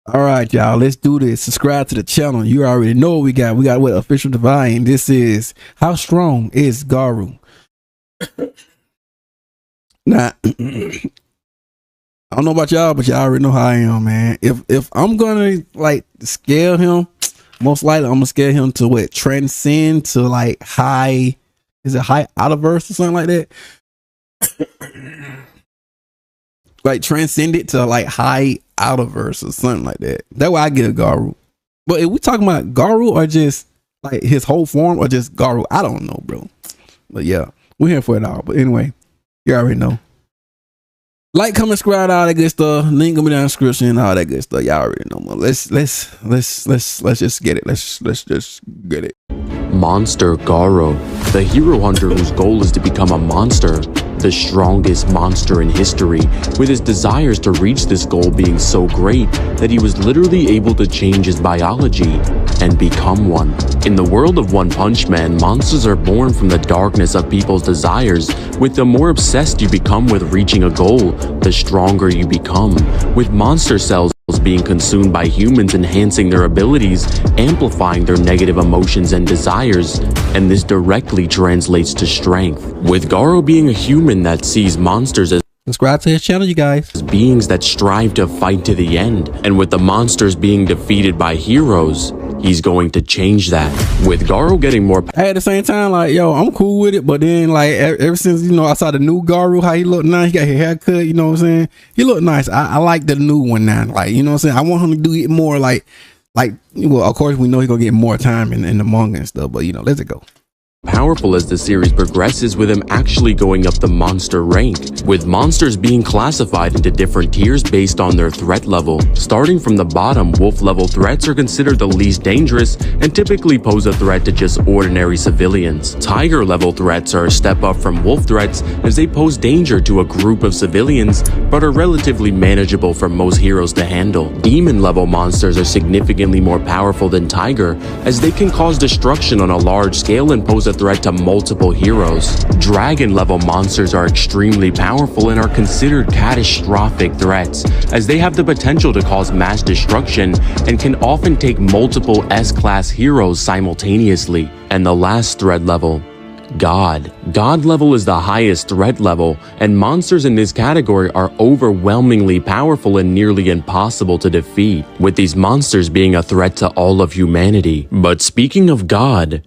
All right, y'all, let's do this. Subscribe to the channel. You already know what we got. We got what official divine. This is how strong is Garou. Now, I don't know about y'all, but y'all already know how I am, man. If I'm gonna like scale him, most likely I'm gonna scale him to what, transcend to like high. Is it high outerverse or something like that? Like transcend it to like high outerverse or something like that. That's why I get a Garou. But if we talking about Garou or just like his whole form or just Garou, I don't know, bro. But yeah, we're here for it all. But anyway, you already know. Like, comment, subscribe, all that good stuff. Link gonna be down in the description, all that good stuff. Y'all already know. Let's just get it. Let's just get it. Monster Garou, the hero hunter whose goal is to become a monster, the strongest monster in history, with his desires to reach this goal being so great that he was literally able to change his biology and become one. In the world of One Punch Man, monsters are born from the darkness of people's desires. With the more obsessed you become with reaching a goal, the stronger you become, with monster cells being consumed by humans, enhancing their abilities, amplifying their negative emotions and desires, and this directly translates to strength. With Garou being a human that sees monsters as subscribe to his channel, you guys. Beings that strive to fight to the end, and with the monsters being defeated by heroes, he's going to change that. With Garou getting more at the same time, like, yo, I'm cool with it, but then like ever since, you know, I saw the new Garou, how he looked nice, he got his haircut, you know what I'm saying? He looked nice. I like the new one now. Like, you know what I'm saying? I want him to do it more like, well, of course we know he's gonna get more time in the manga and stuff, but you know, let's go. Powerful as the series progresses, with him actually going up the monster rank, with monsters being classified into different tiers based on their threat level. Starting from the bottom, wolf level threats are considered the least dangerous and typically pose a threat to just ordinary civilians. Tiger level threats are a step up from wolf threats, as they pose danger to a group of civilians but are relatively manageable for most heroes to handle. Demon level monsters are significantly more powerful than tiger, as they can cause destruction on a large scale and pose a threat to multiple heroes. Dragon level monsters are extremely powerful and are considered catastrophic threats, as they have the potential to cause mass destruction and can often take multiple S-class heroes simultaneously. And the last threat level, God. God level is the highest threat level, and monsters in this category are overwhelmingly powerful and nearly impossible to defeat, with these monsters being a threat to all of humanity. But speaking of God,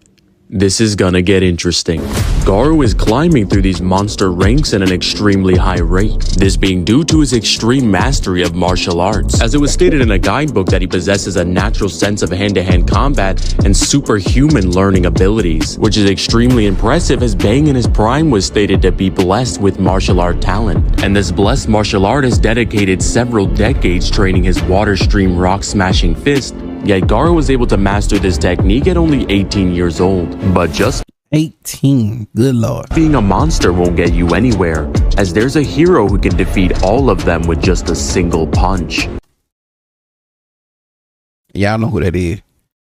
this is gonna get interesting. Garou is climbing through these monster ranks at an extremely high rate, this being due to his extreme mastery of martial arts, as it was stated in a guidebook that he possesses a natural sense of hand-to-hand combat and superhuman learning abilities, which is extremely impressive, as Bang in his prime was stated to be blessed with martial art talent, and this blessed martial artist dedicated several decades training his water stream rock smashing fist. Yet Garou was able to master this technique at only 18 years old. But just 18, good lord. Being a monster won't get you anywhere, as there's a hero who can defeat all of them with just a single punch. Y'all know who that is.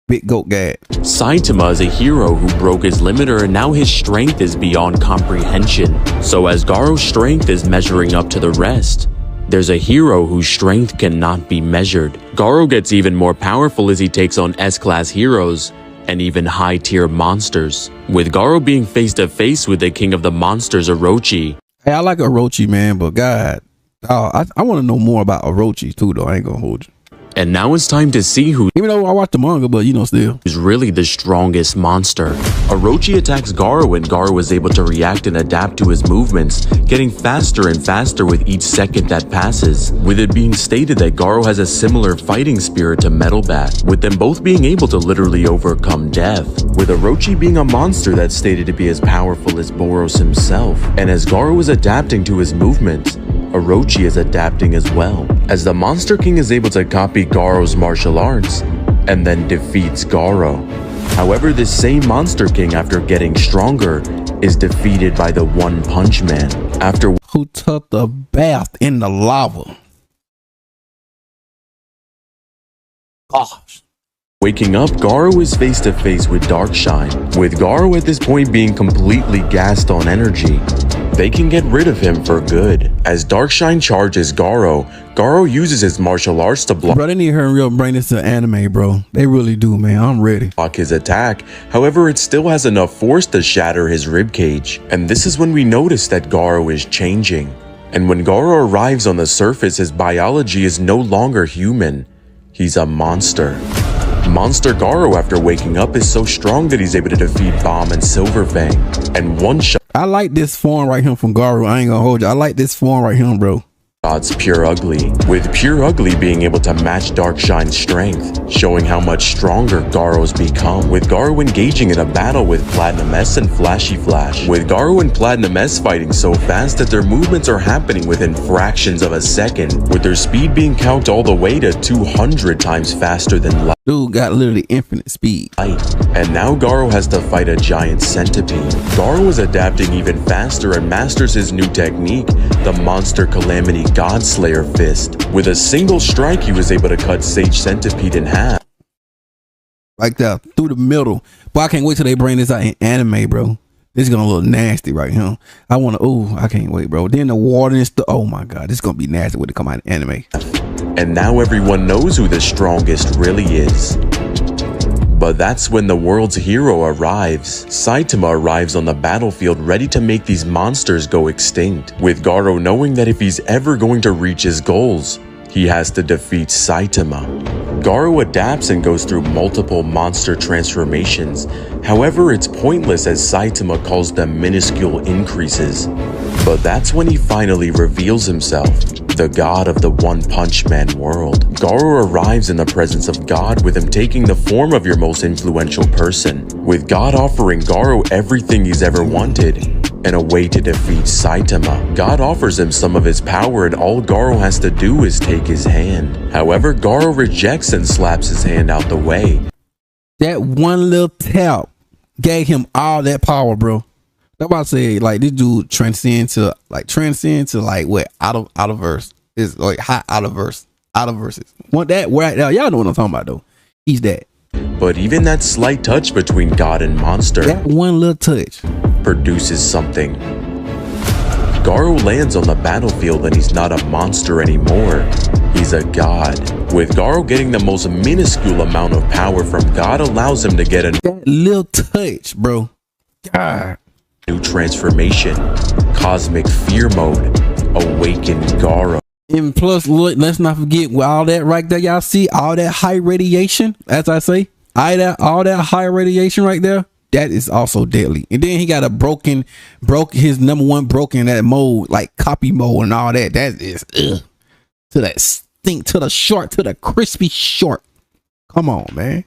Big Goat Gad. Saitama is a hero who broke his limiter, and now his strength is beyond comprehension. So as Garou's strength is measuring up to the rest, there's a hero whose strength cannot be measured. Garou gets even more powerful as he takes on S-class heroes and even high-tier monsters, with Garou being face-to-face with the king of the monsters, Orochi. Hey, I like Orochi, man, but God, I want to know more about Orochi too, though. I ain't gonna hold you. And now it's time to see who, even though I watched the manga, but you know, still is really the strongest monster. Orochi attacks Garou, and Garou is able to react and adapt to his movements, getting faster and faster with each second that passes, with it being stated that Garou has a similar fighting spirit to Metal Bat, with them both being able to literally overcome death, with Orochi being a monster that's stated to be as powerful as Boros himself. And as Garou is adapting to his movements, Orochi is adapting as well, as the Monster King is able to copy Garou's martial arts and then defeats Garou. However, this same Monster King, after getting stronger, is defeated by the One Punch Man, after who took the bath in the lava. Gosh. Waking up, Garou is face to face with Darkshine, with Garou at this point being completely gassed on energy. they can get rid of him for good. As Darkshine charges Garou, Garou uses his martial arts to block Bro, they need to hurry up and bring this to anime, bro. They really do, man. I'm ready. his attack. However, it still has enough force to shatter his ribcage. And this is when we notice that Garou is changing. And when Garou arrives on the surface, his biology is no longer human. He's a monster. Monster Garou, after waking up, is so strong that he's able to defeat Bomb and Silverfang. And one shot I like this form right here from Garou. I ain't gonna hold you. I like this form right here, bro. shots Pure Ugly, with Pure Ugly being able to match Darkshine's strength, showing how much stronger Garou's become, with Garou engaging in a battle with Platinum S and Flashy Flash, with Garou and Platinum S fighting so fast that their movements are happening within fractions of a second, with their speed being calced all the way to 200 times faster than light. Dude got literally infinite speed. And now Garou has to fight a giant centipede. Garou is adapting even faster and masters his new technique, the Monster Calamity Godslayer Fist. With a single strike, he was able to cut Sage Centipede in half. Like that, through the middle. But I can't wait till they bring this out in anime, bro. This is gonna look nasty right here. I wanna, oh, I can't wait, bro. Then the water and stuff. Oh my God, this is gonna be nasty when it come out in anime. And now everyone knows who the strongest really is. But that's when the world's hero arrives. Saitama arrives on the battlefield ready to make these monsters go extinct, with Garou knowing that if he's ever going to reach his goals, he has to defeat Saitama. Garou adapts and goes through multiple monster transformations. However, it's pointless as Saitama calls them minuscule increases. But that's when he finally reveals himself, the god of the One Punch Man world. Garou arrives in the presence of God, with him taking the form of your most influential person, with God offering Garou everything he's ever wanted and a way to defeat Saitama. God offers him some of his power, and all Garou has to do is take his hand. However, Garou rejects and slaps his hand out the way. That one little tap gave him all that power, bro. That's why I say, like, this dude transcend to like what, out of verse. It's like hot out of verses. Want that right now? Y'all know what I'm talking about though. He's that. But even that slight touch between God and monster, that one little touch, produces something. Garou lands on the battlefield and he's not a monster anymore. He's a god. With Garou getting the most minuscule amount of power from God allows him to get a that little touch, bro. God. New transformation, Cosmic Fear Mode, Awakened Garou. And plus, look, let's not forget with all that right there, y'all see all that high radiation, as I say, all that high radiation right there, that is also deadly. And then he got broke his number one broken that mode, like copy mode and all that. That is to that stink, to the crispy short. Come on, man.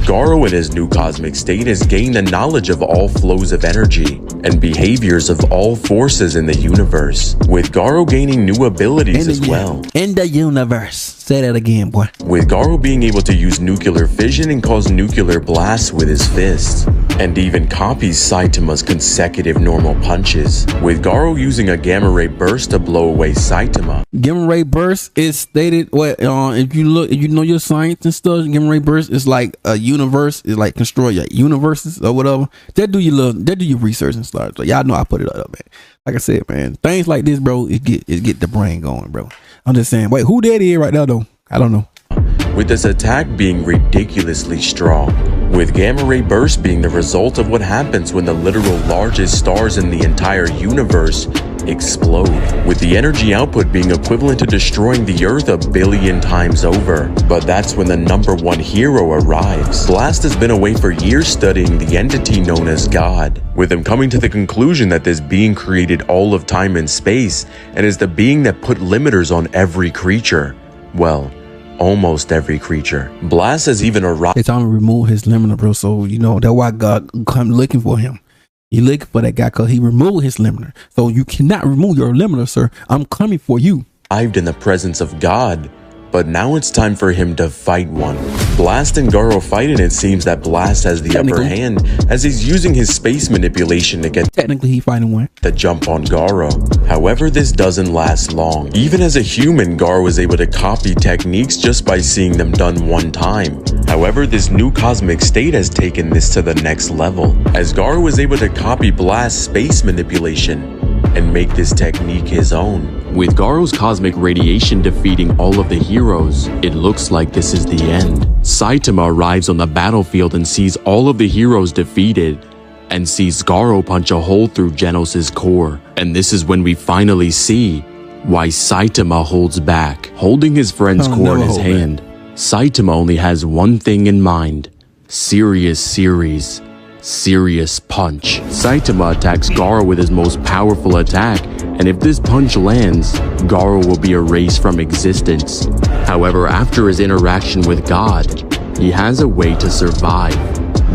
Garou in his new cosmic state has gained the knowledge of all flows of energy and behaviors of all forces in the universe, with Garou gaining new abilities as well. In the universe. Say that again, boy. With Garou being able to use nuclear fission and cause nuclear blasts with his fists, and even copies Saitama's consecutive normal punches, with Garou using a gamma ray burst to blow away Saitama. Gamma ray burst is stated what if you know your science and stuff, gamma ray burst is like a universe, is like destroy your universes or whatever. That do your research and stuff. So y'all know I put it up, man. Like I said, man, things like this, bro, it get the brain going, bro. I'm just saying, wait, who that is right now though? I don't know. With this attack being ridiculously strong, with gamma ray burst being the result of what happens when the literal largest stars in the entire universe explode, with the energy output being equivalent to destroying the Earth 1 billion times over. But that's when the number one hero arrives. Blast has been away for years studying the entity known as God, with him coming to the conclusion that this being created all of time and space and is the being that put limiters on every creature. Well, almost every creature. Blast has even arrived. It's time to remove his limiter, bro. So you know that's why God come looking for him. You looking for that guy because he removed his limiter. So you cannot remove your limiter, sir. I'm coming for you. Arrived in the presence of God, But now it's time for him to fight one. Blast and Garou fight, and it seems that Blast has the upper hand as he's using his space manipulation to get Technically, he fighting one. the jump on Garou. However, this doesn't last long. Even as a human, Garou is able to copy techniques just by seeing them done one time. However, this new cosmic state has taken this to the next level, as Garou is able to copy Blast's space manipulation and make this technique his own. With Garou's cosmic radiation defeating all of the heroes, it looks like this is the end. Saitama arrives on the battlefield and sees all of the heroes defeated, and sees Garou punch a hole through Genos' core. And this is when we finally see why Saitama holds back. Holding his friend's core in his hand, Saitama only has one thing in mind: serious punch. Saitama attacks Garou with his most powerful attack, and if this punch lands, Garou will be erased from existence. However, after his interaction with God, he has a way to survive.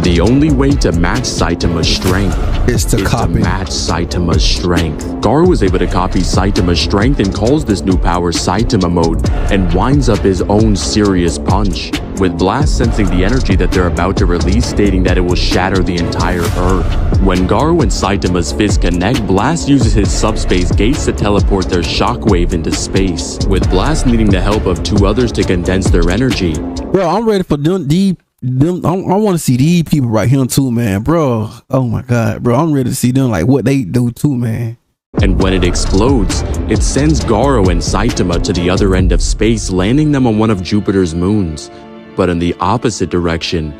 The only way to match Saitama's strength is to match Saitama's strength. Garou is able to copy Saitama's strength and calls this new power Saitama mode, and winds up his own serious punch, with Blast sensing the energy that they're about to release, stating that it will shatter the entire Earth. When Garou and Saitama's fists connect, Blast uses his subspace gates to teleport their shockwave into space, with Blast needing the help of two others to condense their energy. Bro, I'm ready for them. I want to see these people right here too, man, bro. Oh my god, bro, I'm ready to see them, like what they do too, man. And when it explodes, it sends Garou and Saitama to the other end of space, landing them on one of Jupiter's moons. But in the opposite direction,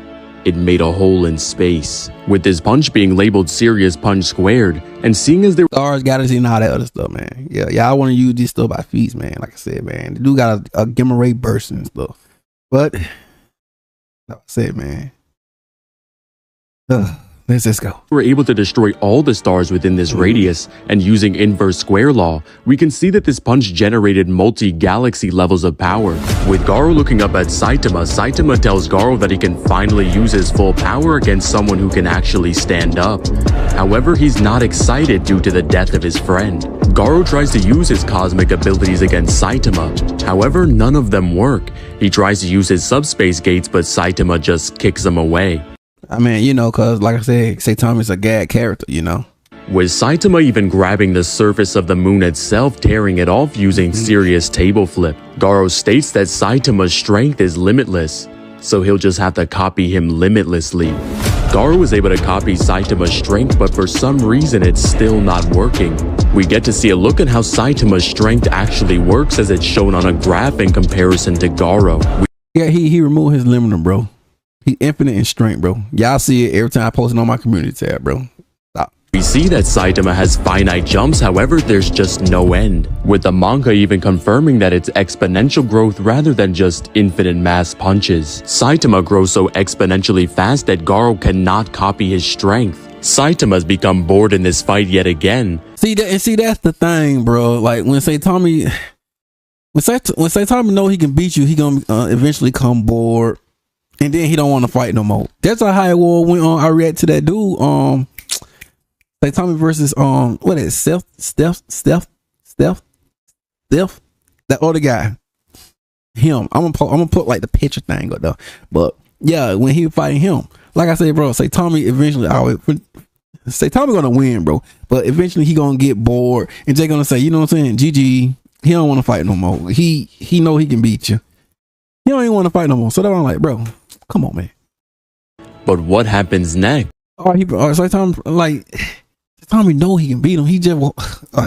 it made a hole in space, with this punch being labeled Serious Punch Squared. And seeing as they stars, galaxy, and all that other stuff, man. Yeah, I want to use this stuff by feats, man. Like I said, man, the dude got a gamma ray burst and stuff, but like I said, man, let's just go. We're able to destroy all the stars within this radius, and using inverse square law, we can see that this punch generated multi-galaxy levels of power. With Garou looking up at Saitama, Saitama tells Garou that he can finally use his full power against someone who can actually stand up. However, he's not excited due to the death of his friend. Garou tries to use his cosmic abilities against Saitama. However, none of them work. He tries to use his subspace gates, but Saitama just kicks them away. I mean, you know, cause like I said, Saitama's a gag character, you know. With Saitama even grabbing the surface of the moon itself, tearing it off using serious table flip. Garou states that Saitama's strength is limitless, so he'll just have to copy him limitlessly. Garou is able to copy Saitama's strength, but for some reason it's still not working. We get to see a look at how Saitama's strength actually works, as it's shown on a graph in comparison to Garou. Yeah, he removed his limiter, bro. He infinite in strength, bro. Y'all see it every time I post it on my community tab, bro. Stop. We see that Saitama has finite jumps, however, there's just no end, with the manga even confirming that it's exponential growth rather than just infinite mass punches. Saitama grows so exponentially fast that Garou cannot copy his strength. Saitama's become bored in this fight yet again. See that's the thing, bro. Like when Saitama know he can beat you, he gonna eventually come bored, and then he don't want to fight no more. That's how High War went on. I react to that dude. Saitama versus what is it? Steph, that other guy. Him. I'm gonna put like the picture thing up though. But yeah, when he was fighting him, like I said, bro, Saitama eventually Saitama gonna win, bro. But eventually he gonna get bored and just gonna say, you know what I'm saying? GG. He don't want to fight no more. He know he can beat you. He don't even want to fight no more. So that's why I'm like, bro, come on, man. But what happens next? Saitama know he can beat him. He just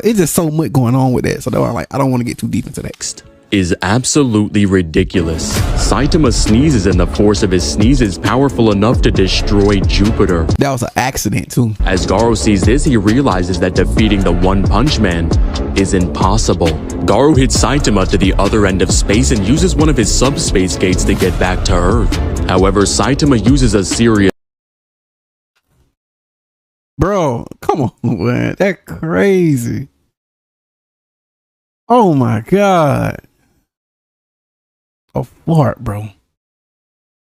it's just so much going on with that. So that's why I'm like, I don't want to get too deep into that. Is absolutely ridiculous. Saitama sneezes, and the force of his sneeze is powerful enough to destroy Jupiter. That was an accident too. As Garou sees this, he realizes that defeating the One Punch Man is impossible. Garou hits Saitama to the other end of space and uses one of his subspace gates to get back to Earth. However, Saitama uses a serious... Bro, come on, man. That's crazy. Oh my God. A fart, bro.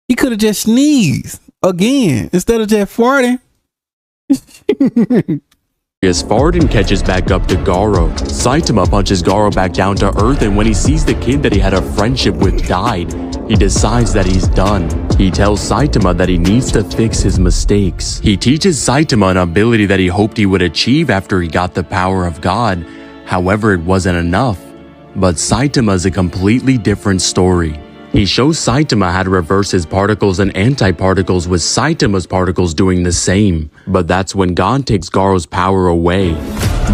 He could have just sneezed again instead of just farting. fart and catches back up to Garou. Saitama punches Garou back down to earth, and when he sees the kid that he had a friendship with died, he decides that he's done. He tells Saitama that he needs to fix his mistakes. He teaches Saitama an ability that he hoped he would achieve after he got the power of God. However, it wasn't enough. But Saitama's a completely different story. He shows Saitama how to reverse his particles and antiparticles, with Saitama's particles doing the same. But that's when God takes Garou's power away.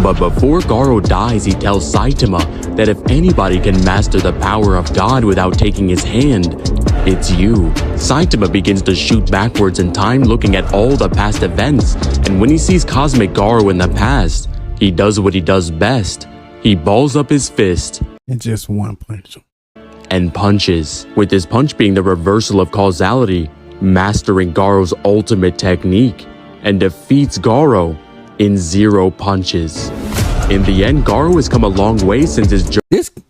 But before Garou dies, he tells Saitama that if anybody can master the power of God without taking his hand, it's you. Saitama begins to shoot backwards in time, looking at all the past events, and when he sees Cosmic Garou in the past, he does what he does best. He balls up his fist and just one punch and punches, with his punch being the reversal of causality, mastering Garou's ultimate technique, and defeats Garou in 0 punches. In the end, Garou has come a long way since his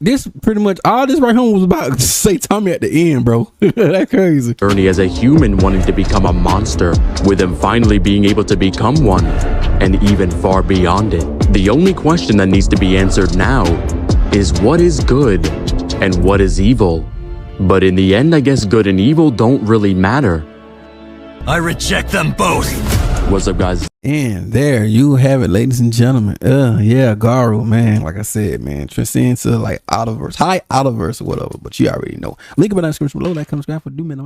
This pretty much all this right home was about Saitama at the end, bro. That's crazy. Journey as a human wanting to become a monster, with him finally being able to become one, and even far beyond it. The only question that needs to be answered now is what is good and what is evil. But in the end, I guess good and evil don't really matter. I reject them both. What's up, guys? And there you have it, ladies and gentlemen. Yeah, Garou, man. Like I said, man, transcend to like Outerverse, high Outerverse or whatever. But you already know. Link in the description below. Like, comment, subscribe for do man.